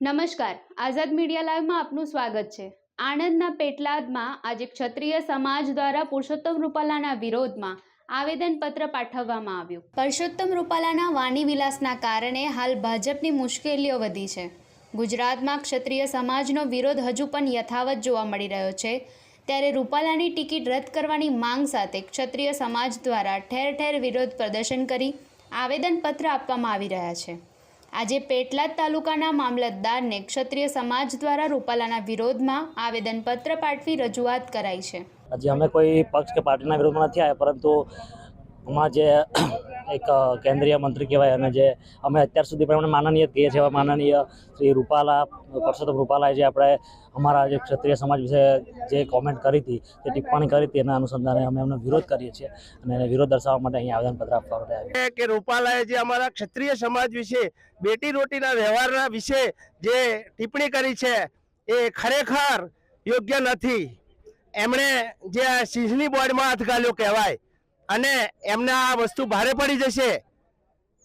નમસ્કાર, આઝાદ મીડિયા લાઈવમાં આપનું સ્વાગત છે। આણંદના પેટલાદમાં આજે ક્ષત્રિય સમાજ દ્વારા પુરુષોત્તમ રૂપાલાના વિરોધમાં આવેદનપત્ર પાઠવવામાં આવ્યું। પરસોત્તમ રૂપાલાના વાણી વિલાસના કારણે હાલ ભાજપની મુશ્કેલીઓ વધી છે। ગુજરાતમાં ક્ષત્રિય સમાજનો વિરોધ હજુ પણ યથાવત જોવા મળી રહ્યો છે, ત્યારે રૂપાલાની ટિકિટ રદ કરવાની માંગ સાથે ક્ષત્રિય સમાજ દ્વારા ઠેર ઠેર વિરોધ પ્રદર્શન કરી આવેદનપત્ર આપવામાં આવી રહ્યા છે। આજે પેટલાદ તાલુકાના મામલતદારને ક્ષત્રિય સમાજ દ્વારા રૂપાલાના વિરોધમાં આવેદનપત્ર પાઠવી રજૂઆત કરાઈ છે। આજે અમે કોઈ પક્ષ કે પાર્ટીના વિરોધમાં નથી આવ્યા, પરંતુ અમારા જે એક કેન્દ્રીય મંત્રી કહેવાય અને જે અમે અત્યાર સુધી પણ એમને માનનીય કહીએ છીએ, એવા માનનીય શ્રી રૂપાલા, પરસોત્તમ રૂપાલાએ જે આપણે અમારા જે ક્ષત્રિય સમાજ વિશે જે કોમેન્ટ કરી હતી, જે ટિપ્પણી કરી હતી, એના અનુસંધાને અમે એમનો વિરોધ કરીએ છીએ અને એને વિરોધ દર્શાવવા માટે અહીંયા આવેદનપત્ર આપવા માટે આવ્યા કે રૂપાલાએ જે અમારા ક્ષત્રિય સમાજ વિશે બેટી રોટીના વ્યવહારના વિશે જે ટિપ્પણી કરી છે એ ખરેખર યોગ્ય નથી। એમણે જે સિંહની બોર્ડમાં હાથ ઘાલ્યો કહેવાય અને એમને આ વસ્તુ ભારે પડી જશે।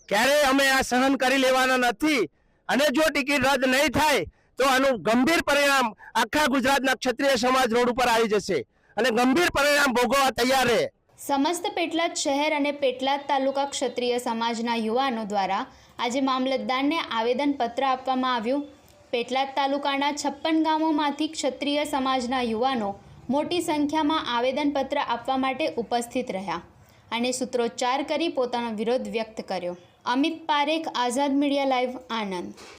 ક્યારેય અમે આ સહન કરી લેવાના નથી અને જો ટિકિટ રદ નહીં થાય તો આનું ગંભીર પરિણામ આખા ગુજરાતના ક્ષત્રિય સમાજ રોડ ઉપર આવી જશે અને ગંભીર પરિણામ ભોગવવા તૈયાર છે। સમસ્ત પેટલાદ શહેર અને પેટલાદ તાલુકા ક્ષત્રિય સમાજના યુવાનો દ્વારા આજે મામલતદારને આવેદનપત્ર આપવામાં આવ્યું। પેટલાદ તાલુકાના 56 ગામોમાંથી ક્ષત્રિય સમાજના યુવાનો મોટી સંખ્યામાં આવેદનપત્ર આપવા માટે ઉપસ્થિત રહ્યા અને સૂત્રોચ્ચાર કરી પોતાનો વિરોધ વ્યક્ત કર્યો। અમિત પારેખ, આઝાદ મીડિયા લાઈવ, આણંદ।